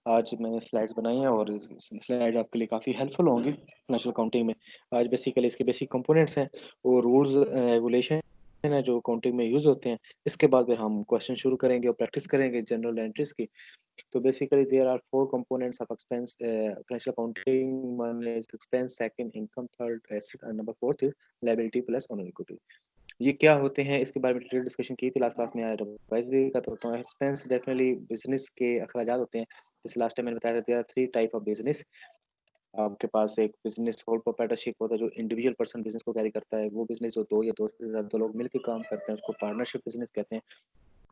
आज मैंने स्लाइड्स बनाई हैं और स्लाइड आपके लिए काफ़ी हेल्पफुल होंगी फाइनेंशियल अकाउंटिंग में। आज बेसिकली इसके बेसिक कंपोनेंट्स हैं और रूल्स रेगुलेशन है जो अकाउंटिंग में यूज़ होते हैं। इसके बाद फिर हम क्वेश्चन शुरू करेंगे और प्रैक्टिस करेंगे जनरल एंट्रीज की। तो basically there are 4 components of expense financial accounting. One is expense, second income, third asset and number fourth is liability plus owner equity. ये क्या होते हैं इसके बारे में डिटेल डिस्कशन की थी लास्ट क्लास में। आज रिवाइज भी करता होता हूँ। एक्सपेंस डेफिनेटली बिजनेस के अखराजात होते हैं। जैसे लास्ट टाइम मैंने बताया था there are 3 type of business. आपके पास एक बिजनेस सोल प्रोप्राइटरशिप होता है जो इंडिविजुअल पर्सन बिजनेस को कैरी करता है। वो बिजनेस जो 2 या 2 से ज़्यादा लोग मिलकर काम करते हैं उसको पार्टनरशिप बिजनेस कहते हैं।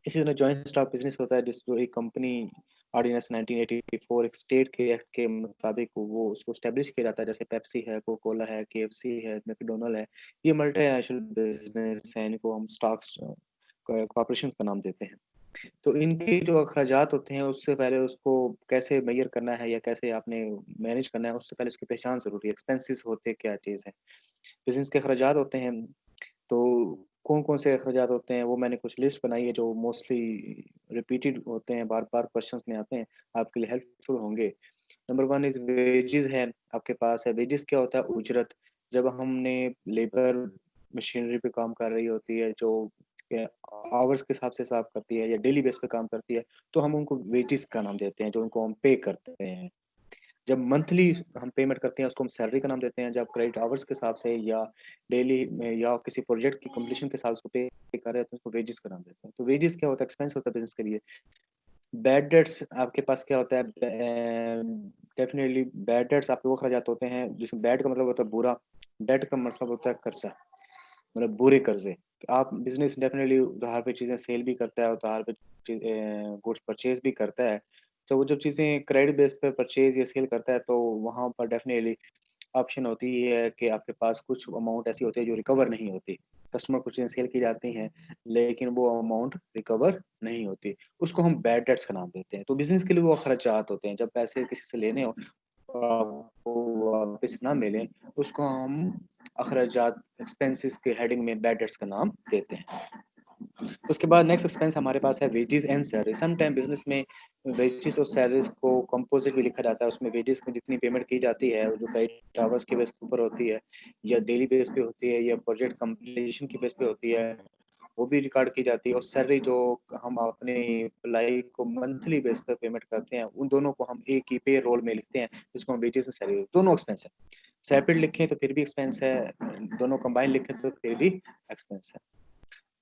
इसी तरह जॉइंट स्टॉक बिजनेस होता है जिस जो एक कंपनी ऑर्डिनेंस 1984 एक स्टेट के एक्ट के मुताबिक वो उसको स्टैब्लिश किया जाता है। जैसे पेप्सी है, कोका कोला है, केएफसी है, मैकडोनल्ड है। ये मल्टीनेशनल बिजनेस है, इनको हम स्टॉक्स कॉर्पोरेशन का नाम देते हैं। तो इनके जो अखराजात होते हैं उससे पहले उसको कैसे मेजर करना है या कैसे आपने मैनेज करना है उससे पहले उसकी पहचान ज़रूरी है। एक्सपेंसेस होते क्या चीज़ है? बिज़नेस के अखराजात होते हैं। तो कौन-कौन से अखराजात होते हैं वो मैंने कुछ लिस्ट बनाई है जो मोस्टली रिपीटेड होते हैं, बार-बार क्वेश्चंस में आते हैं, आपके लिए हेल्पफुल होंगे। नंबर 1 इज़ वेजेस है, आपके पास है। वेजेस क्या होता है? उजरत। जब हमने लेबर मशीनरी पे काम कर रही होती है जो अ, आवर्स के हिसाब से हिसाब करती है या डेली बेस पे काम करती है, तो हम उनको वेजेस का नाम देते हैं, जो उनको हम पे करते हैं। जब मंथली हम पेमेंट करते हैं उसको हम सैलरी का नाम देते हैं। जब क्रेडिट आवर्स के हिसाब से या डेली में या किसी प्रोजेक्ट की कंप्लीशन के साथ उसको पे कर रहे हैं तो उसको वेजेस का नाम देते हैं। तो वेजेस क्या होता है? एक्सपेंस होता है बिज़नेस के लिए। बैड डेट्स आपके पास क्या होता है? डेफ़िनिटली बैड डेट्स आपके वो अखराजात होते हैं जिसमें बैड का मतलब होता है बुरा, डेट का मतलब होता है कर्ज़ा, मतलब बुरे कर्ज़े। आप बिज़नेस डेफ़िनिटली उधार पे चीज़ें सेल भी करता है, उधार पे गुड्स परचेज़ भी करता है। तो वो जब चीज़ें क्रेडिट बेस पे परचेज़ या सेल करता है तो वहाँ पर डेफ़िनिटली ऑप्शन होती है कि आपके पास कुछ अमाउंट ऐसी होती है जो रिकवर नहीं होती। कस्टमर को चीज़ें सेल की जाती हैं, लेकिन वो अमाउंट रिकवर नहीं होती। उसको हम बैड डेट्स का नाम देते हैं। तो बिज़नेस के लिए वो खर्चात होते हैं। जब पैसे किसी से लेने हो और आपको वापस ना मिलें, उसको हम अखराजात एक्सपेंसेस के हेडिंग में बैड डेट्स का नाम देते हैं। उसके बाद नेक्स्ट एक्सपेंस हमारे पास है wages and salary. Some time business में वेजेस और सैलरीज़ को कंपोज़िट भी लिखा जाता है। उसमें वेजेस में जितनी पेमेंट की जाती है, वो जो क्रेडिट आवर्स के बेस के ऊपर होती है या डेली बेस पे होती है या प्रोजेक्ट कंप्लीशन की बेस पे होती है, वो भी रिकॉर्ड की जाती है। और सैलरी जो हम अपने एम्प्लॉयी को मंथली बेस पे पेमेंट करते हैं, उन दोनों को हम एक ही पे रोल में लिखते हैं, जिसको हम वेजेस और सैलरी दोनों एक्सपेंस है। सेपरेट लिखें तो फिर भी एक्सपेंस है, दोनों कंबाइन लिखें तो फिर भी एक्सपेंस है।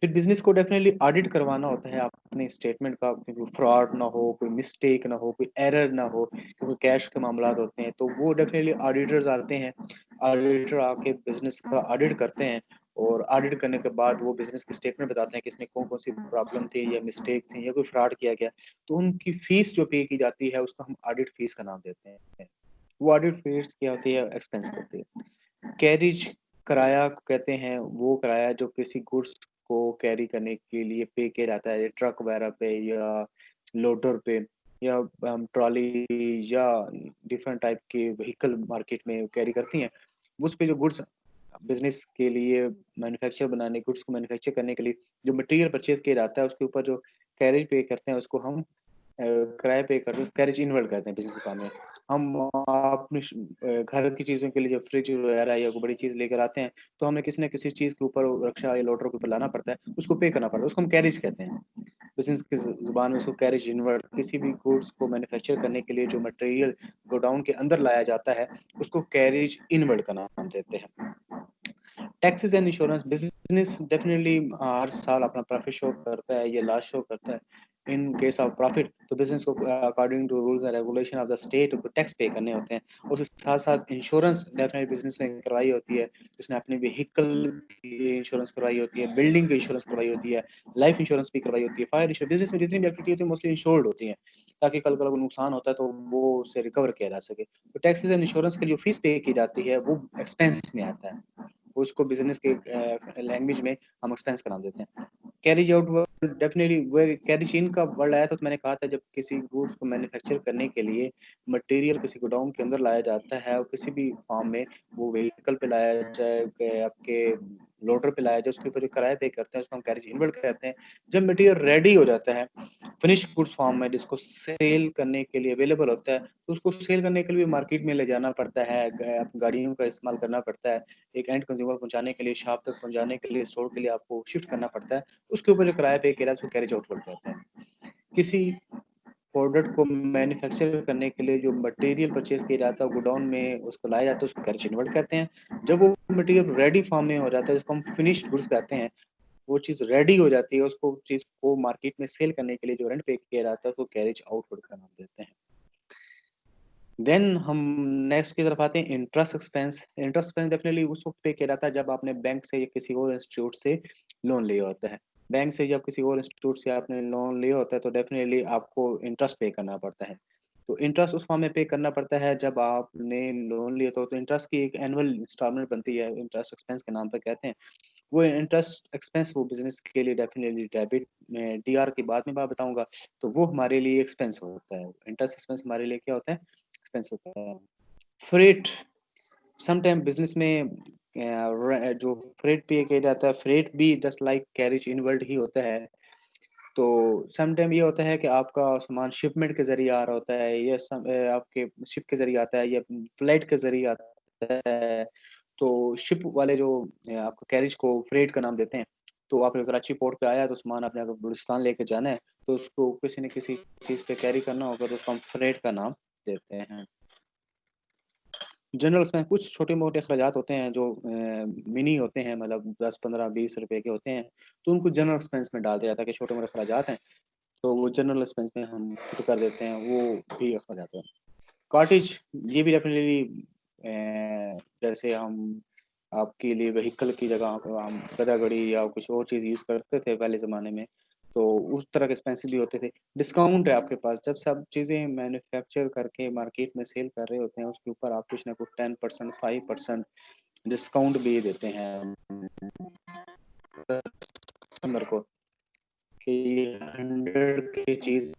फिर बिज़नेस को डेफ़िनेटली ऑडिट करवाना होता है अपने स्टेटमेंट का, क्योंकि फ्रॉड ना हो, कोई मिस्टेक ना हो, कोई एरर ना हो, क्योंकि कैश के मामलात होते हैं, तो वो डेफ़िनेटली ऑडिटर्स आते हैं। ऑडिटर आके बिज़नेस का ऑडिट करते हैं और ऑडिट करने के बाद वो बिज़नेस की स्टेटमेंट बताते हैं कि इसमें कौन-कौन सी प्रॉब्लम थी या मिस्टेक थी या कोई फ्रॉड किया गया। तो उनकी फ़ीस जो पे की जाती है, उसको हम ऑडिट फ़ीस का नाम देते हैं। वो ऑडिट फ़ीस क्या होती है? एक्सपेंस होती है। कैरिज किराया कहते हैं, वो किराया जो किसी गुड्स को कैरी करने के लिए पे किया जाता है, ट्रक वगैरह पे या लोडर पे या ट्रॉली या डिफरेंट टाइप के व्हीकल मार्केट में कैरी करती हैं। उस पे जो गुड्स बिज़नेस के लिए मैन्युफैक्चर बनाने गुड्स को मैन्युफैक्चर करने के लिए जो मटेरियल परचेज़ किया जाता है, उसके ऊपर जो कैरेज पे करते हैं, उसको हम किराए पे कर रहे हैं, कैरेज इनवर्ट करते हैं बिज़नेस के काम में। हम अपने घर की चीज़ों के लिए जो फ्रिज वगैरह या कोई बड़ी चीज़ लेकर आते हैं, तो हमें किसी न किसी चीज़ के ऊपर रक्षा या लोडर के ऊपर लाना पड़ता है, उसको पे करना पड़ता है, उसको हम कैरेज कहते हैं। बिज़नेस की ज़ुबान में उसको कैरेज इनवर्ट किसी भी गुड्स को मैन्युफैक्चर करने के लिए जो मटेरियल गोडाउन के अंदर लाया जाता है, उसको कैरेज इनवर्ट का नाम देते हैं। Taxes and insurance business definitely हर साल अपना प्रॉफिट शो करता है या लॉस शो करता है। इन केस ऑफ प्रॉफिट तो बिज़नेस को according to rules and regulation of the state को टैक्स पे करने होते हैं। और उसके साथ-साथ इंश्योरेंस डेफिनिटली बिज़नेस ने करवाई होती है। उसने अपने व्हीकल की इंश्योरेंस करवाई होती है, बिल्डिंग की इंश्योरेंस करवाई होती है, लाइफ इंश्योरेंस भी करवाई होती है, फायर इंश्योरेंस बिज़नेस में जितनी भी एक्टिविटी होती है मोस्टली इंश्योर्ड होती हैं, ताकि कल को अगर नुकसान होता है तो वो उससे रिकवर किया जा सके। तो टैक्सेस एंड इंश्योरेंस के लिए जो फीस पे की जाती है वो एक्सपेंस में आता है। उसको बिज़नेस के लैंग्वेज में हम एक्सपेंस का नाम देते हैं। Carriage out word definitely where carriage in का वर्ड आया था तो मैंने कहा था जब किसी गुड्स को मैन्युफैक्चर करने के लिए मटेरियल किसी गोडाउन के अंदर लाया जाता है और किसी भी फॉर्म में वो व्हीकल पे लाया जाए आपके लोडर पे लाया जाए, उसके ऊपर जो किराया पे करते हैं उसको हम कैरेज इनवर्ड कहते हैं। जब मटेरियल रेडी हो जाता है फिनिश गुड्स फॉर्म में, जिसको सेल करने के लिए अवेलेबल होता है, तो उसको सेल करने के लिए मार्केट में ले जाना पड़ता है, गाड़ियों का इस्तेमाल करना पड़ता है, एक एंड कंज्यूमर पहुंचाने के लिए, शॉप तक पहुंचाने के लिए, स्टोर के लिए आपको शिफ्ट करना पड़ता है। उसके ऊपर जो किराया पे किया उसको कैरेज आउटवर्ड कहते हैं। किसी प्रोडक्ट को मैन्युफैक्चर करने के लिए जो मटेरियल परचेज किया जाता है गोडाउन में उसको लाया जाता है, उसको कैरेज इनवर्ड कहते हैं। जब वो मटेरियल रेडी फॉर्म में हो जाता है, जिसको हम फिनिश्ड गुड्स कहते हैं, वो चीज़ रेडी हो जाती है, उसको चीज़ को मार्केट में सेल करने के लिए जो रेंट पे किया जाता है उसको कैरेज आउटवर्ड का नाम देते हैं। देन हम नेक्स्ट की तरफ आते हैं, interest expense. Interest expense definitely उस वक्त पे किया जाता है जब आपने बैंक से या किसी और इंस्टीट्यूट से लोन लिया होता है। बैंक से जब किसी और इंस्टीट्यूट से आपने लोन लिया होता है तो डेफिनेटली आपको इंटरेस्ट पे करना पड़ता है। तो इंटरेस्ट उस फॉर्म में पे करना पड़ता है जब आपने लोन लिया तो इंटरेस्ट की एक एनुअल इंस्टॉलमेंट बनती है, इंटरेस्ट एक्सपेंस के नाम पे कहते हैं। वो इंटरेस्ट एक्सपेंस वो बिजनेस के लिए डेफिनेटली डेबिट में डीआर की बाद में बात बताऊंगा, तो वो हमारे लिए एक्सपेंस होता है। इंटरेस्ट एक्सपेंस हमारे लिए क्या होता है? एक्सपेंस होता है। फ्रेट, समटाइम बिजनेस में जो फ्रेट पे किया जाता है, फ्रेट भी जस्ट लाइक कैरेज इनवर्ड ही होता है। तो समटाइम ये होता है कि आपका सामान शिपमेंट के जरिए आ रहा होता है, या आपके शिप के जरिए आता है, या फ्लाइट के जरिए आता है। तो शिप वाले जो आपको कैरेज को फ्रेट का नाम देते हैं। तो आप कराची पोर्ट पे आया तो सामान आपने अगर बलूचिस्तान लेके जाना है तो उसको किसी न किसी चीज़ पे कैरी करना होगा तो उसको हम फ्रेट का नाम देते हैं। जनरल उसमें कुछ छोटे-मोटे अखराजात होते हैं जो मिनी होते हैं, मतलब 10, 15, 20 रुपए के होते हैं, तो उनको जनरल एक्सपेंस में डाल दिया जाता है कि छोटे-मोटे अखराजात हैं, तो वो जनरल एक्सपेंस में हम पुट कर देते हैं, वो भी अखराजात हैं। कॉटेज, ये भी डेफ़िनिटली जैसे हम आपके लिए व्हीकल की जगह को हम गधा-गाड़ी या कुछ और चीज़ यूज़ करते थे पहले ज़माने में, तो उस तरह के एक्सपेंसिव भी होते थे। डिस्काउंट है आपके पास, जब सब चीज़ें मैन्युफैक्चर करके मार्केट में सेल कर रहे होते हैं, उसके ऊपर आप कुछ ना कुछ 10%, 5% डिस्काउंट भी देते हैं कस्टमर को कि ये 100 की चीज़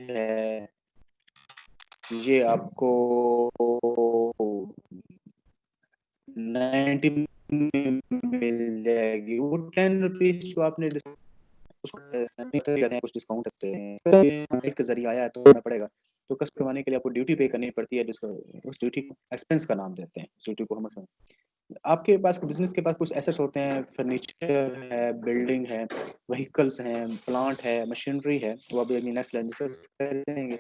है, ये आपको 90 में मिल जाएगी। वो 10 रुपीज़ जो आपने उसको कहते हैं, कुछ डिस्काउंट रखते हैं। मार्केट के ज़रिए आया है तो देना पड़ेगा। तो कस्टमर कमाने के लिए आपको ड्यूटी पे करनी पड़ती है, जिसको उस ड्यूटी को एक्सपेंस का नाम देते हैं। उस ड्यूटी को हम आपके पास बिज़नेस के पास कुछ एसेट्स होते हैं, फर्नीचर है, बिल्डिंग है, व्हीकल्स हैं, प्लांट है, मशीनरी है, वो अभी अगली नेक्स्ट लाइन डिस्कस करेंगे।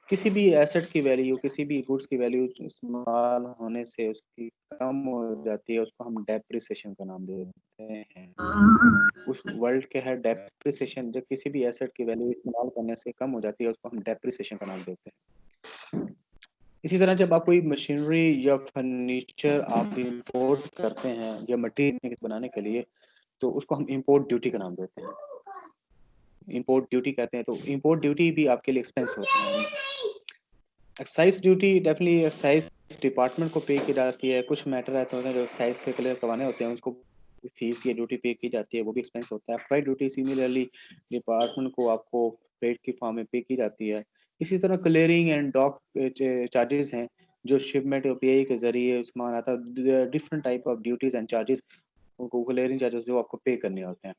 किसी भी एसेट की वैल्यू, किसी भी गुड्स की वैल्यू इस्तेमाल होने से उसकी कम हो जाती है, उसको हम डेप्रिसिएशन का नाम देते हैं। उस वर्ड क्या है? डेप्रिसिएशन। जब किसी भी एसेट की वैल्यू इस्तेमाल करने से कम हो जाती है, उसको हम डेप्रिसिएशन का नाम देते हैं। इसी तरह जब आप कोई मशीनरी या फर्नीचर आप इंपोर्ट करते हैं या मटेरियल बनाने के लिए, तो उसको हम इंपोर्ट ड्यूटी का नाम देते हैं। इंपोर्ट ड्यूटी कहते हैं, तो इंपोर्ट ड्यूटी भी आपके लिए एक्सपेंस होता है। Excise duty definitely excise department को पे की जाती है। कुछ मैटर रहते हैं जो एक्साइज़ से क्लियर करवाने होते हैं, उसको फीस या ड्यूटी पे की जाती है, वो भी एक्सपेंस होता है। फ्राइट ड्यूटी सिमिलरली डिपार्टमेंट को आपको फ्रेट की फॉर्म में पे की जाती है। इसी तरह क्लीयरिंग एंड डॉक चार्जेज़ हैं, जो शिपमेंट या पीआई के ज़रिए सामान आता है। Different type of duties and charges, उनको क्लीयरिंग चार्जेज़ जो आपको पे करने होते हैं।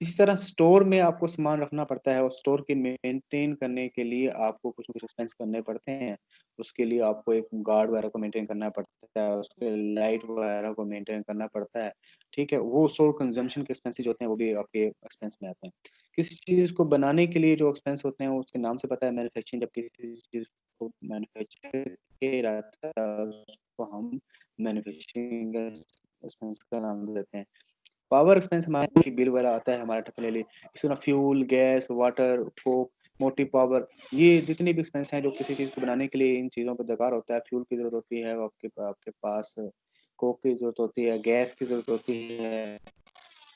इसी तरह स्टोर में आपको सामान रखना पड़ता है और स्टोर के मेंटेन करने के लिए आपको कुछ न कुछ एक्सपेंस करने पड़ते हैं। उसके लिए आपको एक गार्ड वगैरह को मेंटेन करना पड़ता है, उसके लाइट वगैरह को मेंटेन करना पड़ता है, ठीक है? वो स्टोर कंज़म्पशन के एक्सपेंसेस होते हैं, वो भी आपके एक्सपेंस में आते हैं। किसी चीज़ को बनाने के लिए जो एक्सपेंस होते हैं, वो उसके नाम से पता है, मैन्युफैक्चरिंग। जब किसी चीज़ को मैन्युफैक्चर किया जाता है, उसको हम मैन्युफैक्चरिंग एक्सपेंस का नाम देते हैं। पावर एक्सपेंस हमारे बिल वगैरह आता है हमारा डेफिनेटली। इसी तरह fuel, gas, water, Coke, motive power, ये जितने भी एक्सपेंस हैं जो किसी चीज़ को बनाने के लिए इन चीज़ों पे दरकार होता है। फ्यूल की ज़रूरत होती है, आपके आपके पास कोक की ज़रूरत होती है, गैस की ज़रूरत होती है,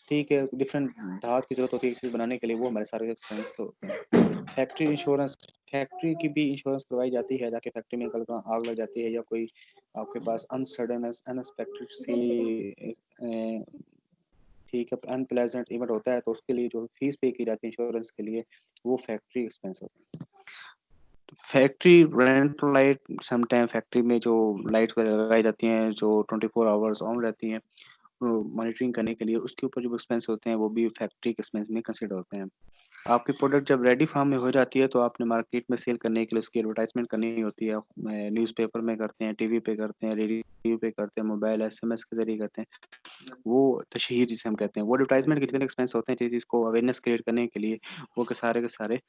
ठीक है? डिफरेंट धात की ज़रूरत होती है चीज़ बनाने के लिए, वो हमारे सारे एक्सपेंस होते हैं। फैक्ट्री इंश्योरेंस, फैक्ट्री की भी इंश्योरेंस करवाई जाती है ताकि फैक्ट्री में कल को आग लग जाती है या कोई आपके पास अनएक्सपेक्टेड सी ठीक है, अनप्लेज़ेंट इवेंट होता है, तो उसके लिए जो फीस पे की जाती है इंश्योरेंस के लिए, वो फैक्ट्री एक्सपेंस होता है। Factory rent light, sometime factory में जो लाइट वगैरह लगाई जाती हैं, जो 24 आवर्स ऑन रहती हैं, मॉनिटरिंग करने के लिए उसके ऊपर जो एक्सपेंस होते हैं वो भी फैक्ट्री के एक्सपेंस में कंसिडर होते हैं। आपकी प्रोडक्ट जब रेडी फार्म में हो जाती है तो आपने मार्केट में सेल करने के लिए उसकी एडवर्टाइजमेंट करनी होती है। न्यूज़पेपर में करते हैं, टीवी पे करते हैं, रेडियो पे करते हैं, मोबाइल एसएमएस के ज़रिए करते हैं। वो तशहीर जिसे हम कहते हैं, वो एडवर्टाइजमेंट के जितने एक्सपेंस होते हैं जिसको अवेयरनेस क्रिएट करने के लिए वो के सारे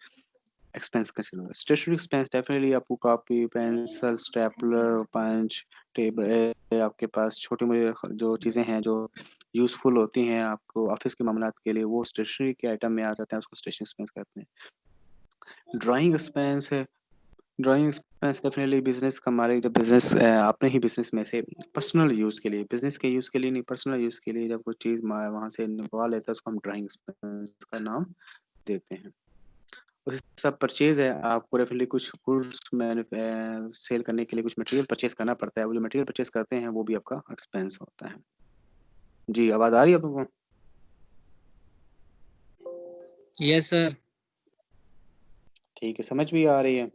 एक्सपेंस कंसीडर होगा। स्टेशनरी एक्सपेंस डेफिनेटली आपको कॉपी, पेंसिल, स्टेपलर, पंच, टेबल, आपके पास छोटी-मोटी जो चीज़ें हैं जो यूज़फुल होती हैं आपको ऑफ़िस के मामलात के लिए वो स्टेशनरी के आइटम में आ जाते हैं, उसको स्टेशनरी एक्सपेंस कहते हैं। ड्राइंग एक्सपेंस है, ड्राइंग एक्सपेंस डेफिनेटली बिज़नेस का मालिक जब बिज़नेस अपने ही बिज़नेस में से पर्सनल यूज़ के लिए, बिज़नेस के यूज़ के लिए नहीं पर्सनल यूज़ के लिए जब कोई चीज़ वहाँ से निकलवा लेता है उसको हम ड्राइंग एक्सपेंस का नाम देते हैं। उसी सब परचेज़ है, आपको डेफ़िनेटली कुछ गुड्स सेल करने के लिए कुछ मटेरियल परचेज़ करना पड़ता है, वो जो मटेरियल परचेज़ करते हैं, वो भी आपका एक्सपेंस होता है। जी, आवाज़ आ रही है आप लोगों को? Yes sir. ठीक है, समझ भी आ रही है?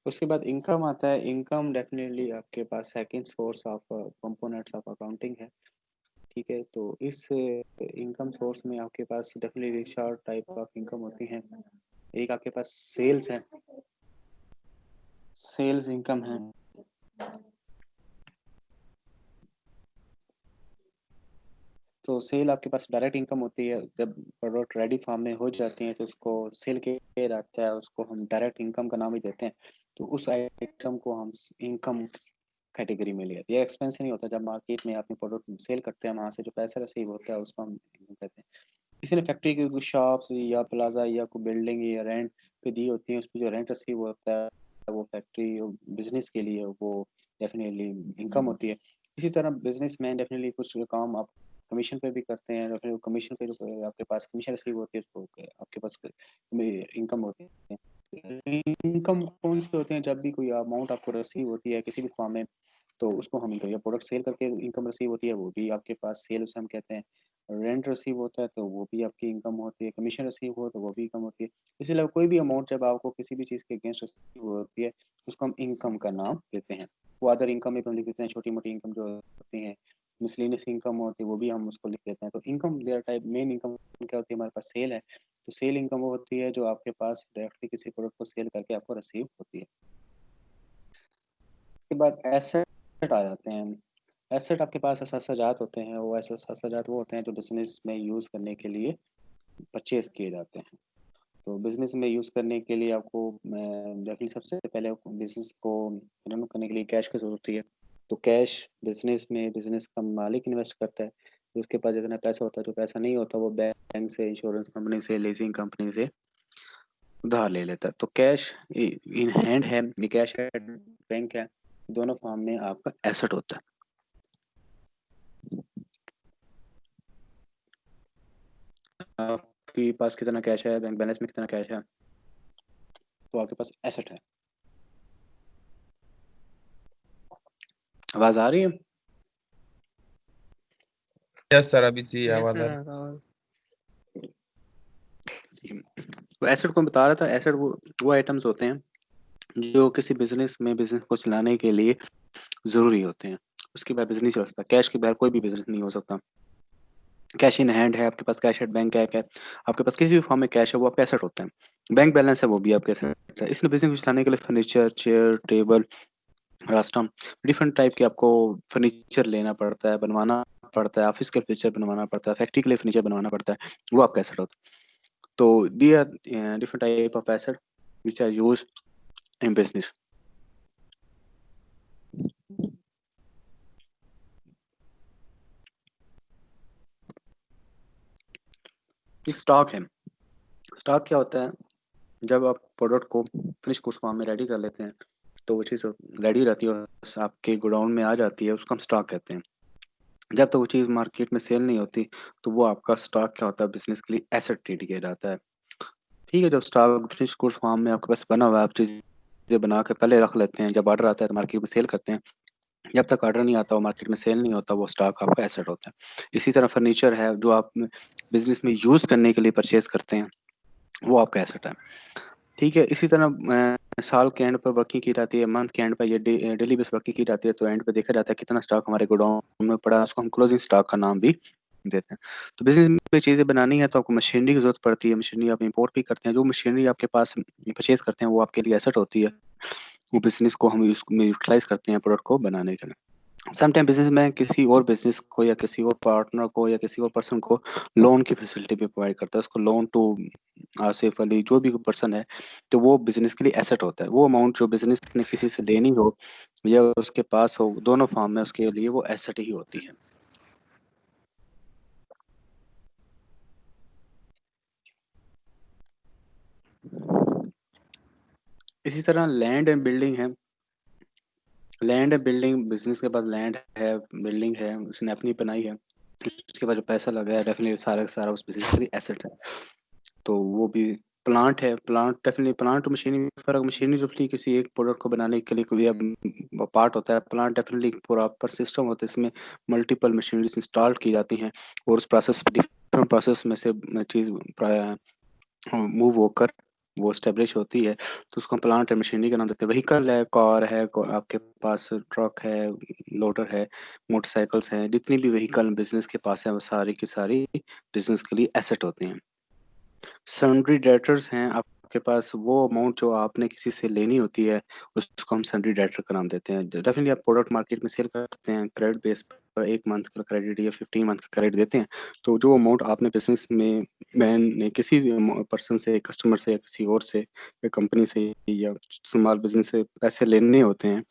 उसके बाद इनकम आता है, इनकम डेफ़िनेटली आपके पास second source of components of accounting है, ठीक है? तो इस इनकम सोर्स में आपके पास डेफ़िनेटली 4 टाइप ऑफ इनकम होती हैं। एक आपके पास सेल्स है, सेल्स इनकम है। तो सेल आपके पास डायरेक्ट इनकम होती है, जब प्रोडक्ट रेडी फार्म में हो जाती हैं तो उसको सेल किया जाता है, उसको हम डायरेक्ट इनकम का नाम ही देते हैं। तो उस आइटम को हम इनकम कैटेगरी में ले आते हैं। ये एक्सपेंस नहीं होता, जब मार्केट में अपने प्रोडक्ट सेल करते हैं वहाँ से जो पैसा रिसीव होता है उसको हम इनकम कहते हैं। किसी ने फैक्ट्री की कोई शॉप्स या प्लाजा या कोई बिल्डिंग या रेंट पे दी होती है, उस पे जो रेंट रिसीव होता है वो फैक्ट्री बिजनेस के लिए वो डेफिनेटली इनकम होती है। इसी तरह बिजनेसमैन डेफिनेटली कुछ काम आप कमीशन पे भी करते हैं, फिर कमीशन पे जो आपके पास कमीशन रिसीव होती है उसको आपके पास इनकम होती है। इनकम कौन से होते हैं, जब भी कोई अमाउंट आपको रिसीव होती है किसी भी फॉर्म में तो उसको हम इनकम, या प्रोडक्ट सेल करके इनकम रिसीव होती है वो भी आपके पास सेल उसे हम कहते हैं। रेंट रिसीव होता है तो वो भी आपकी इनकम होती है, कमीशन रिसीव हो तो वो भी इनकम होती है। इसके अलावा कोई भी अमाउंट जब आपको किसी भी चीज़ के अगेंस्ट रिसीव होती है उसको हम इनकम का नाम देते हैं। वो अदर इनकम में हम लिख देते हैं, छोटी मोटी इनकम जो होती हैं, मिसलेनियस इनकम होती है वो भी हम उसको लिख देते हैं। तो income their type main income क्या होती है, हमारे पास सेल है तो सेल इनकम वो होती है जो आपके पास डायरेक्टली किसी प्रोडक्ट को सेल करके आपको रिसीव होती है। उसके बाद एसेट आ जाते हैं। एसेट आपके पास असासाजात होते हैं, वो असासाजात वो होते हैं जो बिजनेस में यूज़ करने के लिए परचेज किए जाते हैं। तो बिजनेस में यूज़ करने के लिए आपको डेफिनेटली सबसे पहले बिजनेस को रन करने के लिए कैश की ज़रूरत होती है। तो कैश बिजनेस में बिजनेस का मालिक इन्वेस्ट करता है, तो उसके पास जितना पैसा होता है, जो पैसा नहीं होता वो बैंक से, इंश्योरेंस कंपनी से, लीजिंग कंपनी से उधार ले लेता है। तो कैश इन हैंड है, ये कैश है, बैंक है, दोनों फॉर्म में आपका एसेट होता है। आपके पास कितना कैश है, बैंक बैलेंस में कितना कैश है, तो आपके पास एसेट है। आवाज आ रही है? यस सर, अभी चाहिए यस आवाज आ सर रही। आवाज। तो एसेट को बता रहा था, एसेट वो आइटम्स होते हैं जो किसी बिजनेस में बिजनेस को चलाने के लिए जरूरी होते हैं, उसके बाद बिजनेस चल सकता है। कैश के बगैर कोई भी बिजनेस नहीं हो सकता। कैश इन हैंड है आपके पास, कैश एट बैंक है, आपके पास किसी भी फॉर्म में कैश है वो आपका एसेट होता है। बैंक बैलेंस है वो भी आपका एसेट है। इसलिए बिजनेस को चलाने के लिए फर्नीचर, चेयर, टेबल, रास्टम, डिफरेंट टाइप के आपको फर्नीचर लेना पड़ता है, बनवाना पड़ता है, ऑफिस के फर्नीचर बनवाना पड़ता है, फैक्ट्री के लिए फर्नीचर बनवाना पड़ता है, वो आपका एसेट होता है। तो there are different type of asset which are use in business. एक स्टॉक है। स्टॉक क्या होता है, जब आप प्रोडक्ट को फिनिश गुड्स फॉर्म में रेडी कर लेते हैं तो वो चीज़ रेडी रहती है, आपके गोडाउन में आ जाती है, उसको हम स्टॉक कहते हैं। जब तक वो चीज़ मार्केट में सेल नहीं होती तो वो आपका स्टॉक क्या होता है, बिजनेस के लिए एसेट ट्रीट किया जाता है। ठीक है, जब स्टॉक फिनिश गुड्स फॉर्म में आपके पास बना हुआ है, आप चीज़ें बना के पहले रख लेते हैं, जब ऑर्डर आता है तो मार्केट में सेल करते हैं। जब तक ऑर्डर नहीं आता, वो मार्केट में सेल नहीं होता, वो स्टॉक आपका एसेट होता है। इसी तरह फर्नीचर है जो आप बिजनेस में यूज करने के लिए परचेज करते हैं, वो आपका एसेट है। ठीक है, इसी तरह साल के एंड पर वर्किंग की जाती है, मंथ के एंड पर ये डेली बेस वर्किंग की जाती है, तो एंड पे देखा जाता है कितना स्टॉक हमारे गोडाउन में पड़ा है, उसको हम क्लोजिंग स्टॉक का नाम भी देते हैं। तो बिजनेस में चीज़ें बनानी है तो आपको मशीनरी की जरूरत पड़ती है, मशीनरी आप इंपोर्ट भी करते हैं, जो मशीनरी आपके पास परचेज करते हैं वो आपके लिए एसेट होती है, वो बिजनेस को हम उसमें यूटिलाइज करते हैं प्रोडक्ट को बनाने के लिए। समटाइम बिजनेस में किसी और बिजनेस को या किसी और पार्टनर को या किसी और पर्सन को लोन की फैसिलिटी भी प्रोवाइड करता है, उसको लोन टू आसिफ अली जो भी पर्सन है, तो वो बिजनेस के लिए एसेट होता है। वो अमाउंट जो बिजनेस ने किसी से लेनी हो या उसके पास हो, दोनों फॉर्म में उसके लिए वो एसेट ही होती है। इसी तरह लैंड एंड बिल्डिंग है। लैंड एंड बिल्डिंग, बिजनेस के पास लैंड है, बिल्डिंग है, उसने अपनी बनाई है, उसके बाद जो पैसा लगा है डेफिनेटली सारा का सारा उस बिजनेस के लिए एसेट है। तो वो भी प्लांट है, प्लांट डेफिनेटली, प्लांट और मशीनरी में फर्क, मशीनरी जो किसी एक प्रोडक्ट को बनाने के लिए कोई पार्ट होता है, प्लांट डेफिनेटली प्रॉपर सिस्टम होता है, इसमें मल्टीपल मशीनरीज इंस्टॉल की जाती हैं और उस प्रोसेस डिफरेंट प्रोसेस में से चीज़ मूव होकर वो स्टेब्लिश होती है, तो उसको प्लांट एंड मशीनरी का नाम देते हैं। व्हीकल है, कार है, आपके पास ट्रक है, लोडर है, मोटरसाइकिल्स हैं, जितनी भी व्हीकल बिजनेस के पास है वो सारी की सारी बिजनेस के लिए एसेट होते हैं। सन्ड्री डेटर्स हैं आपके पास, वो अमाउंट जो आपने किसी से लेनी होती है उसको हम सन्ड्री डेटर का नाम देते हैं। डेफिनेटली आप प्रोडक्ट मार्केट में सेल करते हैं, क्रेडिट बेस पर 1 मंथ का क्रेडिट या 15 मंथ का क्रेडिट देते हैं, तो जो अमाउंट आपने बिजनेस में मैंने किसी भी पर्सन से, कस्टमर से या किसी और से या कंपनी से या स्मॉल बिजनेस से पैसे लेने होते हैं,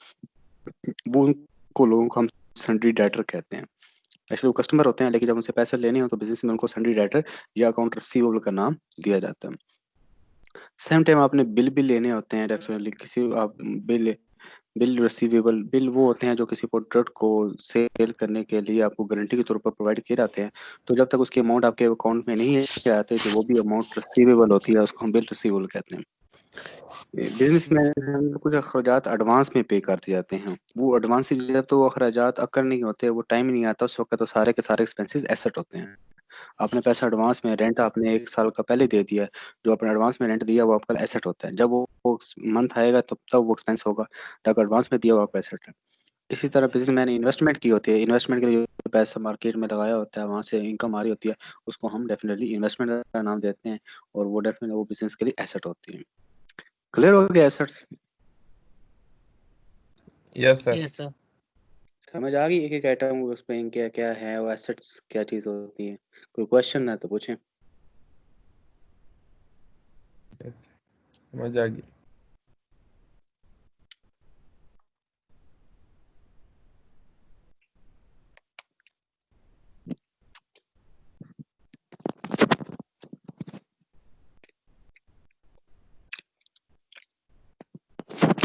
वो उनको लोगों को हम सन्ड्री डेटर कहते हैं। एक्चुअली वो कस्टमर होते हैं, लेकिन जब उनसे पैसे लेने हो तो बिजनेस में उनको सन्ड्री डेटर या अकाउंट रिसीवेबल का नाम दिया जाता है। सेम टाइम आपने बिल भी लेने होते हैं, डेफिनेटली किसी आप बिल बिल रिसीवेबल, बिल वो होते हैं जो किसी प्रोडक्ट को सेल करने के लिए आपको गारंटी के तौर पर प्रोवाइड किए जाते हैं, तो जब तक उसकी अमाउंट आपके अकाउंट में नहीं आते तो वो भी अमाउंट रिसीवेबल होती है, उसको हम बिल रिसीवेबल कहते हैं। बिजनेस में हम कुछ अखराजात एडवांस में पे करते जाते हैं, वो एडवांस जब तो वो अखराजात अकर नहीं होते, वो टाइम नहीं आता उस वक्त, तो सारे के सारे एक्सपेंसेस एसेट होते हैं। आपने पैसा एडवांस में, रेंट आपने 1 साल का पहले दे दिया है, जो आपने एडवांस में रेंट दिया वो आपका एसेट होता है, जब वो मंथ आएगा तब तब वो एक्सपेंस होगा, जब एडवांस में दिया वो आपका एसेट है। इसी तरह बिजनेसमैन ने इन्वेस्टमेंट की होती है, इन्वेस्टमेंट के लिए जो पैसा मार्केट में लगाया होता है वहाँ से इनकम आ रही होती है, उसको हम डेफिनेटली इन्वेस्टमेंट का नाम देते हैं, और वो डेफिनेटली वो बिजनेस के लिए एसेट होती है। क्लियर हो गया assets? Yes sir. Yes, sir. समझ आ गई एक एक आइटम उसमें क्या क्या है, वो एसेट्स क्या चीज़ होती है? कोई क्वेश्चन है तो पूछें। समझ आ गई।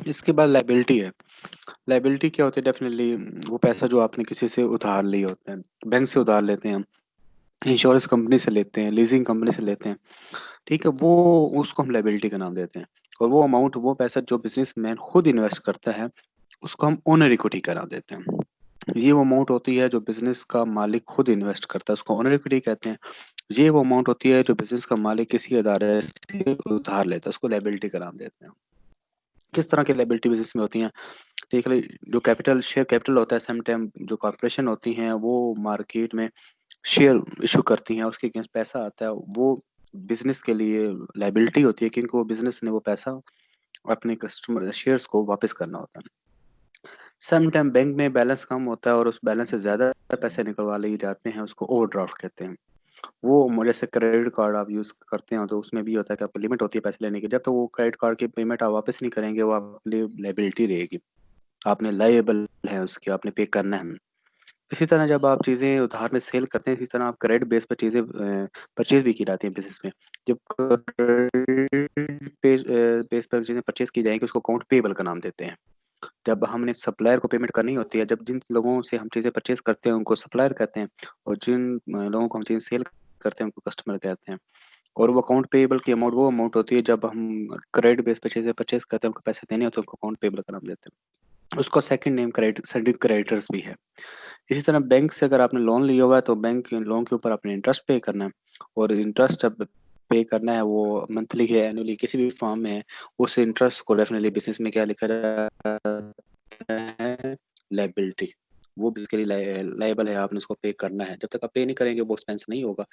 इसके बाद लाइबिलिटी है। लाइबिलिटी क्या होती है? डेफिनेटली वो पैसा जो आपने किसी से उधार लिया होता है, बैंक से उधार लेते हैं हम, इंश्योरेंस कंपनी से लेते हैं, लीजिंग कंपनी से लेते हैं, ठीक है, वो उसको हम लाइबिलिटी का नाम देते हैं। और वो अमाउंट, वो पैसा जो बिजनेसमैन खुद इन्वेस्ट करता है उसको हम ओनर इक्विटी का नाम देते हैं। ये वो अमाउंट होती है जो बिजनेस का मालिक खुद इन्वेस्ट करता है, उसको ओनर इक्विटी कहते हैं। ये वो अमाउंट होती है जो बिजनेस का मालिक किसी अदारे से उधार लेता है, उसको लाइबिलिटी का नाम देते हैं। किस तरह की लाइबिलिटी बिजनेस में होती हैं? ठीक है, जो कैपिटल, शेयर कैपिटल होता है, सम टाइम जो कॉर्पोरेशन होती हैं वो मार्केट में शेयर इशू करती हैं, उसके अगेंस्ट पैसा आता है, वो बिजनेस के लिए लाइबिलिटी होती है, क्योंकि वो बिजनेस ने वो पैसा अपने कस्टमर शेयर्स को वापस करना होता है। सम टाइम बैंक में बैलेंस कम होता है और उस बैलेंस से ज्यादा पैसे निकलवा लिए जाते हैं, उसको ओवरड्राफ्ट कहते हैं। वो जैसे क्रेडिट कार्ड आप यूज करते हो तो उसमें भी होता है कि आपको लिमिट होती है पैसे लेने की, जब तक वो क्रेडिट कार्ड की पेमेंट आप वापस नहीं करेंगे वो आपके लिए लाइबिलिटी रहेगी, आपने लायबल है उसके, आपने पे करना है। इसी तरह जब आप चीज़ें उधार में सेल करते हैं, इसी तरह आप क्रेडिट बेस पर चीज़ें परचेज भी की जाती हैं बिजनेस में। जब क्रेडिट बेस पर चीज़ें परचेज की जाएंगी उसको अकाउंट पेबल का नाम देते हैं। जब हमने सप्लायर को पेमेंट करनी होती है, जब जिन लोगों से हम चीज़ें परचेज करते हैं उनको सप्लायर कहते हैं, और जिन लोगों को हम चीज़ें सेल करते हैं उनको कस्टमर कहते हैं। और वो अकाउंट पेबल की अमाउंट वो अमाउंट होती है जब हम क्रेडिट बेस पर चीज़ें परचेज करते हैं, उनको पैसे देने होते हैं, उनको अकाउंट पेबल का नाम देते हैं। उसको सेकंड नेम क्रेडिटर्स भी है। इसी तरह बैंक से अगर आपने लोन लिया हुआ है तो बैंक के लोन के ऊपर आपने इंटरेस्ट पे करना है, और इंटरेस्ट जब पे करना है वो मंथली है, एनुअली, किसी भी फॉर्म में है, उस इंटरेस्ट को डेफिनेटली बिजनेस में क्या लिखा जाता है, लायबिलिटी। वो बेसिकली लायबल है, आपने उसको पे करना है। जब तक आप पे नहीं करेंगे वो एक्सपेंस नहीं होगा,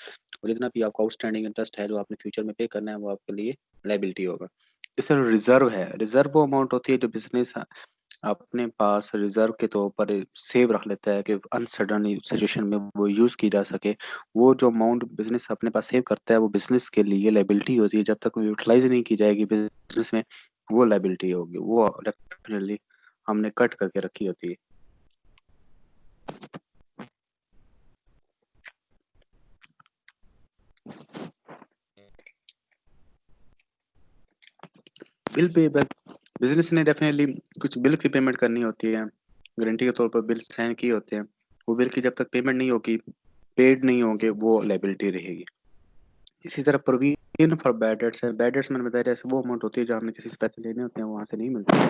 और जितना भी आपका आउटस्टैंडिंग इंटरेस्ट है जो आपने फ्यूचर में पे करना है वो आपके लिए लायबिलिटी होगा। इस तरह रिजर्व है, रिजर्व वो अमाउंट होती है जो बिजनेस अपने पास रिजर्व के तौर पर सेव रख लेता है कि अनसर्टन सिचुएशन में वो यूज की जा सके। वो जो अमाउंट बिजनेस अपने पास सेव करता है वो बिजनेस के लिए लायबिलिटी होती है। जब तक वो यूटिलाइज नहीं की जाएगी बिजनेस में, वो लायबिलिटी होगी, वो डेफिनेटली हमने कट करके रखी होती है। बिल पे बिजनेस ने डेफिनेटली कुछ बिल की पेमेंट करनी होती है, गारंटी के तौर पर बिल साइन किए होते हैं। वो बिल की जब तक पेमेंट नहीं होगी, पेड नहीं होंगे, वो लायबिलिटी रहेगी। इसी तरह प्रोविजन फॉर बैड डेट्स है। बैड डेट्स मैंने बताया जैसे वो अमाउंट होती है जो हमने किसी से पैसे लेने होते हैं वहां से नहीं मिलते,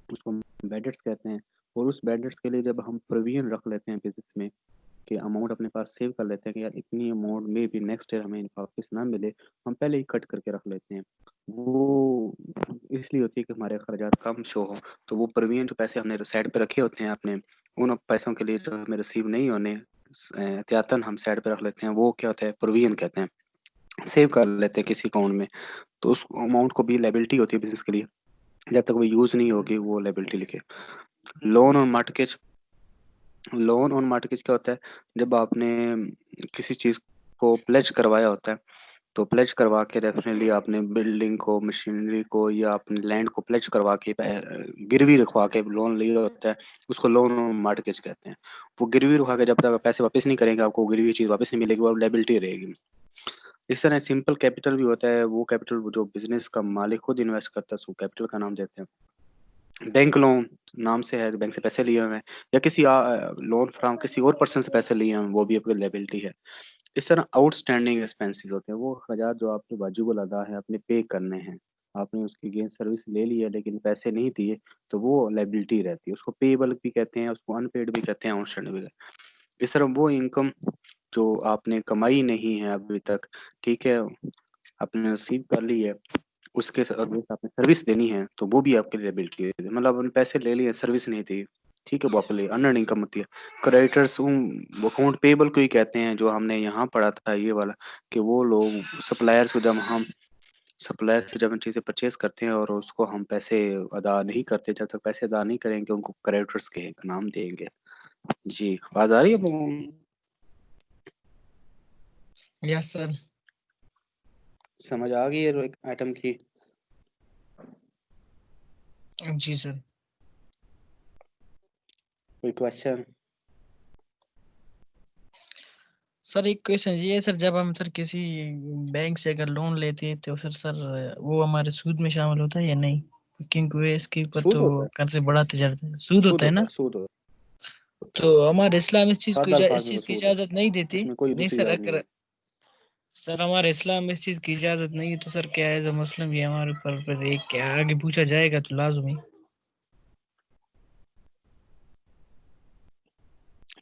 उसको बैड डेट्स कहते हैं। और उस बैड डेट्स के लिए जब हम प्रोविजन रख लेते हैं बिजनेस में, कि अमाउंट अपने पास सेव कर लेते हैं कि यार इतनी अमाउंट में भी नेक्स्ट ईयर हमें वापस ना मिले, हम पहले ही कट करके रख लेते हैं। वो इसलिए होती है कि हमारे अखराजात कम शो हो। तो वो प्रोविजन जो पैसे हमने साइड पे रखे होते हैं अपने, उन पैसों के लिए जो हमें रिसीव नहीं होने, एहतियातन हम साइड पे रख लेते हैं, वो क्या होता है, प्रोविजन कहते हैं। सेव कर लेते हैं किसी अकाउंट में, तो उस अमाउंट को भी लायबिलिटी होती है बिजनेस के लिए। जब तक वो यूज नहीं होगी वो लायबिलिटी लिखे। लोन और मार्टगेज। लोन और मार्टगेज क्या होता है, जब आपने किसी चीज को प्लेज करवाया होता है, तो प्लेज करवा के डेफिनेटली आपने बिल्डिंग को, मशीनरी को, या अपने लैंड को प्लेज करवा के गिरवी रखवा के लोन लिया होता है, उसको लोन और मार्टगेज कहते हैं। वो गिरवी रखवा के जब तक पैसे वापस नहीं करेंगे आपको गिरवी चीज वापस नहीं मिलेगी, वो लायबिलिटी रहेगी। इस तरह सिंपल कैपिटल भी होता है, वो कैपिटल जो बिजनेस का मालिक खुद इन्वेस्ट करता है, उसको कैपिटल का नाम देते हैं। बैंक लोन नाम से है, बैंक से पैसे लिए हुए हैं, या किसी लोन फ्रॉम किसी और पर्सन से पैसे लिए हैं, वो भी आपकी लायबिलिटी है। इस तरह आउटस्टैंडिंग एक्सपेंसेस होते हैं, वो अखराजात जो आपके वाजिबुल अदा है, आपने पे करने हैं, आपने उसकी गेन सर्विस ले ली है लेकिन पैसे नहीं दिए, तो वो लायबिलिटी रहती है। उसको पेएबल भी कहते हैं, उसको अनपेड भी कहते हैं, आउटस्टैंडिंग भी कहते हैं। इस तरह वो इनकम जो आपने कमाई नहीं है अभी तक, ठीक है, आपने रिसीव कर ली है, उसके अगर आपने सर्विस देनी है तो वो भी आपके लिए लायबिलिटी है। मतलब आपने पैसे ले लिए, सर्विस नहीं दी, ठीक है, वो आपके लिए अनअर्न इनकम होती है। क्रेडिटर्स वो अकाउंट पेबल को ही कहते हैं, जो हमने यहाँ पढ़ा था ये वाला, कि वो लोग सप्लायर्स को, जब हम सप्लायर से जब हम चीज़ें परचेज करते हैं और उसको हम पैसे अदा नहीं करते, जब तक पैसे अदा नहीं करेंगे उनको क्रेडिटर्स के नाम देंगे। जी, आवाज आ रही है? Yes sir. समझ आ गई है एक आइटम की? जी सर। कोई क्वेश्चन? सर एक क्वेश्चन ये है सर, जब हम सर किसी बैंक से अगर लोन लेते हैं तो फिर सर वो हमारे सूद में शामिल होता है या नहीं? क्योंकि वो इसके ऊपर सूद तो होता है, कर्ज बढ़ाते जाते हैं, सूद सूद होता है होता ना? है, सूद होता तो हमारे इस्लाम इस चीज को सादा अल्फाज इस में वो चीज की सूद है, इजाजत नहीं देती। इसमें कोई नहीं दूसरी सर, राय नहीं अगर है। सर हमारे इस्लाम में इस चीज की इजाजत नहीं है तो सर क्या है, जो मुस्लिम ये हमारे ऊपर फिर एक क्या आगे पूछा जाएगा तो लाजमी।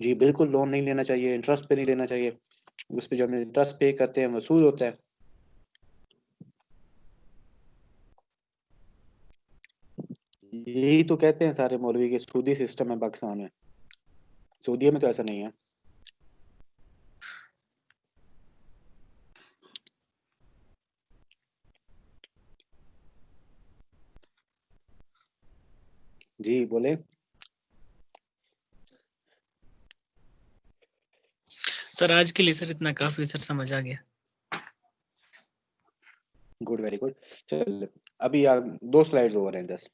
जी बिल्कुल, लोन नहीं लेना चाहिए, इंटरेस्ट पे नहीं लेना चाहिए, उस पे जो हम इंटरेस्ट पे करते हैं वो सूद होता है। यही तो कहते हैं सारे मौलवी के सूदी सिस्टम है पाकिस्तान में। सऊदीया में तो ऐसा नहीं है। जी बोले। सर आज के लिए सर इतना काफी सर, समझ आ गया। Good, very good. चल अभी दो स्लाइड्स और हैं जस्ट,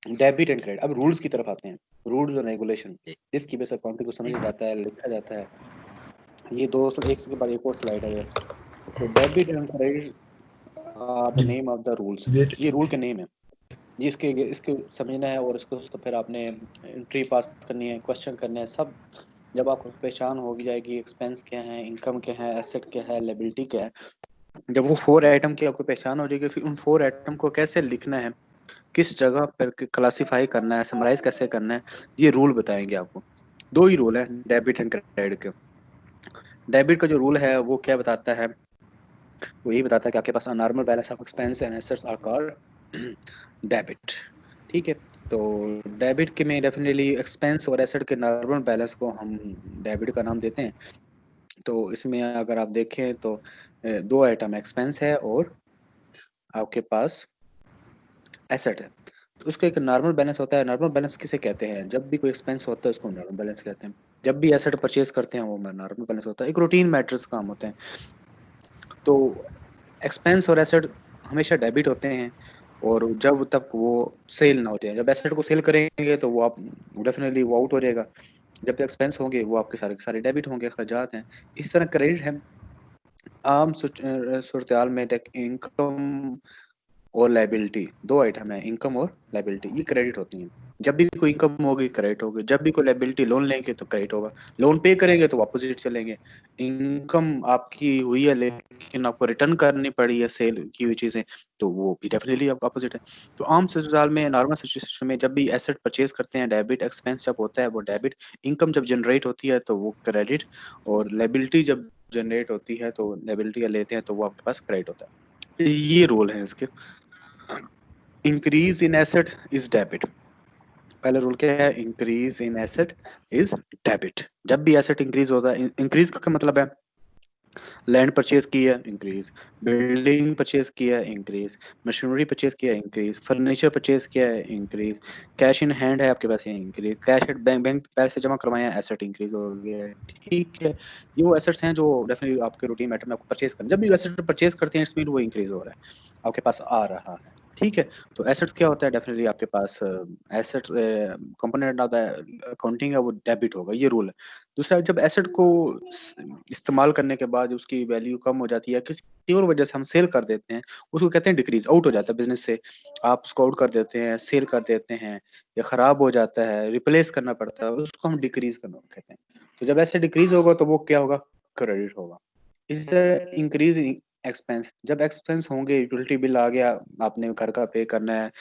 डेबिट एंड क्रेडिट। अब रूल्स की तरफ आते हैं, रूल्स और रेगुलेशन, जिसकी वजह से अकाउंटिंग को समझा जाता है, लिखा जाता है। ये दो एक के बाद एक और स्लाइड है जस्ट। तो debit and credit are the name of the rules. ये रूल के नेम है, ये इसके इसके समझना है, और इसको फिर आपने एंट्री पास करनी है, क्वेश्चन करने हैं सब। जब आपको पहचान होगी जाएगी, एक्सपेंस क्या है, इनकम क्या है, एसेट क्या है, लायबिलिटी क्या है, जब वो 4 आइटम की आपको पहचान हो जाएगी, फिर उन 4 आइटम को कैसे लिखना है, किस जगह पर क्लासिफाई करना है, समराइज कैसे करना है, ये रूल बताएंगे आपको। 2 ही रूल है डेबिट एंड क्रेडिट के। डेबिट का जो रूल है वो क्या बताता है, वो यही बताता है कि आपके पास normal balance of expense and assets are called debit. ठीक है, तो डेबिट के में डेफिनेटली एक्सपेंस और एसेट के नॉर्मल बैलेंस को हम डेबिट का नाम देते हैं। तो इसमें अगर आप देखें तो 2 आइटम एक्सपेंस है और आपके पास एसेट है। तो उसका एक नॉर्मल बैलेंस होता है। नॉर्मल बैलेंस किसे कहते हैं, जब भी कोई एक्सपेंस होता है उसको नॉर्मल बैलेंस कहते हैं, जब भी एसेट परचेज करते हैं वो नॉर्मल बैलेंस होता है। एक रूटीन मैटर्स काम होते हैं। तो एक्सपेंस और एसेट हमेशा डेबिट होते हैं और जब तक वो सेल ना हो जाए। जब एसेट को सेल करेंगे तो वो आप डेफिनेटली वो आउट हो जाएगा। जब तक एक्सपेंस होंगे वो आपके सारे के सारे डेबिट होंगे, अखराजात हैं। इस तरह क्रेडिट है आम सूरत में इनकम और लायबिलिटी, 2 आइटम है, इनकम और लायबिलिटी, ये क्रेडिट होती हैं। जब भी कोई इनकम होगी क्रेडिट होगी, जब भी कोई लायबिलिटी लोन लेंगे तो क्रेडिट होगा, लोन पे करेंगे तो अपोजिट चलेंगे। इनकम आपकी हुई है लेकिन आपको रिटर्न करनी पड़ी है सेल की हुई चीजें, तो वो भी डेफिनेटली आपका अपोजिट है। तो आम ससुराल में नॉर्मल सिचुएशन में जब भी एसेट परचेज करते हैं डेबिट, एक्सपेंस जब होता है वो डेबिट, इनकम जब जनरेट होती है तो वो क्रेडिट, और लायबिलिटी जब जनरेट होती है तो लायबिलिटी लेते हैं तो वो आपके पास क्रेडिट होता है। ये रूल है इसके। Increase in asset is debit. पहला रूल क्या है, increase in asset is debit. जब भी एसेट इंक्रीज होता है, इंक्रीज का मतलब है लैंड परचेज की है इंक्रीज, बिल्डिंग परचेज किया है इंक्रीज, मशीनरी परचेज किया है इंक्रीज, फर्नीचर परचेज किया है इंक्रीज, कैश इन हैंड है आपके पास है increase, cash at bank, bank पैसे जमा करवाए हैं एसेट इंक्रीज हो गया। ठीक है, ये वो एसेट्स हैं जो डेफिनेटली आपके रूटीन मैटर में आपको परचेज करना। जब भी एसेट परचेज करते हैं इट्स मीन वो इंक्रीज हो रहा है, आपके पास आ रहा है। ठीक है, तो एसेट्स क्या होता है, डेफिनेटली आपके पास asset component of the accounting है वो डेबिट होगा, ये रूल है। दूसरा, जब एसेट को इस्तेमाल करने के बाद उसकी वैल्यू कम हो जाती है, किसी और वजह से हम सेल कर देते हैं, उसको कहते हैं डिक्रीज, आउट हो जाता है बिजनेस से, आप उसको आउट कर देते हैं, सेल कर देते हैं, या खराब हो जाता है, रिप्लेस करना पड़ता है, उसको हम डिक्रीज करना कहते हैं। तो जब ऐसे डिक्रीज होगा तो वो क्या होगा, क्रेडिट होगा। इस तरह इंक्रीज एक्सपेंस, जब एक्सपेंस होंगे, यूटिलिटी बिल आ गया, आपने घर का पे करना है,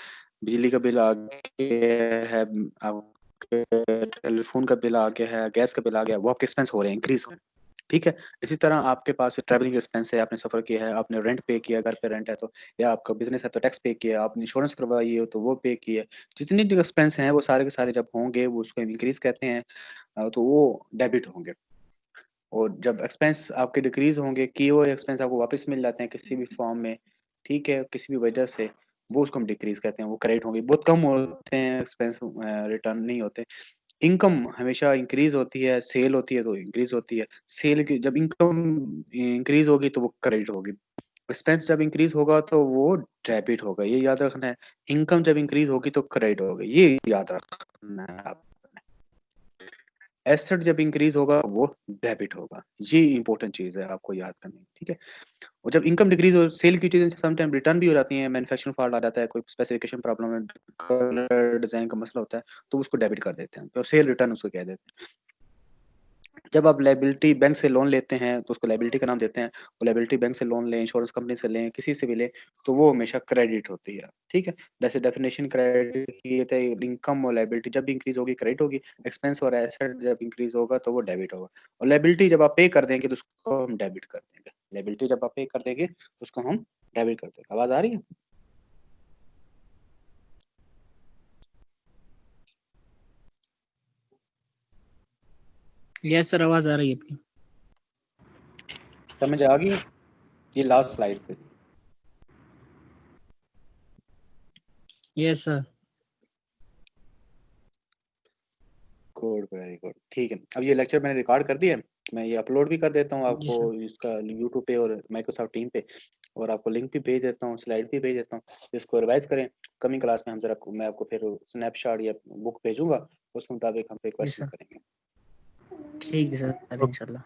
बिजली का बिल आ गया है, आपके टेलीफोन का बिल आ गया है, गैस का बिल आ गया, वो आपके एक्सपेंस हो रहे हैं, इंक्रीज हो रहे हैं। ठीक है, इसी तरह आपके पास ट्रैवलिंग एक्सपेंस है, आपने सफर किया है, आपने रेंट पे किया, घर पे रेंट है तो, या आपका बिजनेस है तो टैक्स पे किया, आपने इंश्योरेंस करवाई है तो वो पे किया। जितने भी एक्सपेंस हैं वो सारे के सारे जब होंगे वो उसको इंक्रीज कहते हैं, तो वो डेबिट होंगे। और जब एक्सपेंस आपके डिक्रीज होंगे, किए हुए एक्सपेंस आपको वापस मिल जाते हैं किसी भी फॉर्म में, ठीक है, किसी भी वजह से, वो उसको हम डिक्रीज कहते हैं, वो क्रेडिट होंगे। बहुत कम होते हैं एक्सपेंस, रिटर्न नहीं होते। इनकम हमेशा इंक्रीज होती है, सेल होती है तो इंक्रीज होती है, सेल की जब इनकम इंक्रीज होगी तो वो क्रेडिट होगी, एक्सपेंस जब इंक्रीज होगा तो वो डेबिट होगा, ये याद रखना है। इनकम जब इंक्रीज होगी तो क्रेडिट होगा, ये याद रखना है आप। एसेट जब इंक्रीज होगा वो डेबिट होगा, ये इंपॉर्टेंट चीज है आपको याद करनी, ठीक है। और जब इनकम डिक्रीज हो, सेल की चीजें समटाइम रिटर्न भी हो जाती हैं, मैन्युफैक्चरिंग फॉल्ट आ जाता है, कोई स्पेसिफिकेशन प्रॉब्लम है, कलर डिजाइन का मसला होता है, तो उसको डेबिट कर देते हैं, और सेल रिटर्न उसको कह देते हैं। जब आप लायबिलिटी बैंक से लोन लेते हैं तो उसको लायबिलिटी का नाम देते हैं, और लायबिलिटी बैंक से लोन लें, इंश्योरेंस कंपनी से लें, किसी से भी लें, तो वो हमेशा क्रेडिट होती है। ठीक है, जैसे डेफिनेशन क्रेडिट की है, इनकम और लायबिलिटी जब भी इंक्रीज होगी क्रेडिट होगी, एक्सपेंस और एसेट जब इंक्रीज होगा तो वो डेबिट होगा, और लायबिलिटी जब आप पे कर देंगे तो उसको हम डेबिट कर देंगे। लायबिलिटी जब आप पे कर देंगे तो उसको हम डेबिट कर देंगे। आवाज आ रही है? यस सर, आवाज आ रही है आपकी। समझ आ गई? ये लास्ट स्लाइड पे। Yes sir. Good, very good. ठीक है, अब ये लेक्चर मैंने रिकॉर्ड कर दिया है, मैं ये अपलोड भी कर देता हूँ जी आपको सर। इसका यूट्यूब पे और माइक्रोसॉफ्ट टीम पे, और आपको लिंक भी भेज देता हूँ, स्लाइड भी भेज देता हूँ। इसको रिवाइज करें, कमिंग क्लास में हम जरा, मैं आपको फिर स्नैपशॉट या बुक भेजूंगा, उसके मुताबिक हम पे जी क्वेश्चन सर, करेंगे। ठीक है सर, इंशाल्लाह।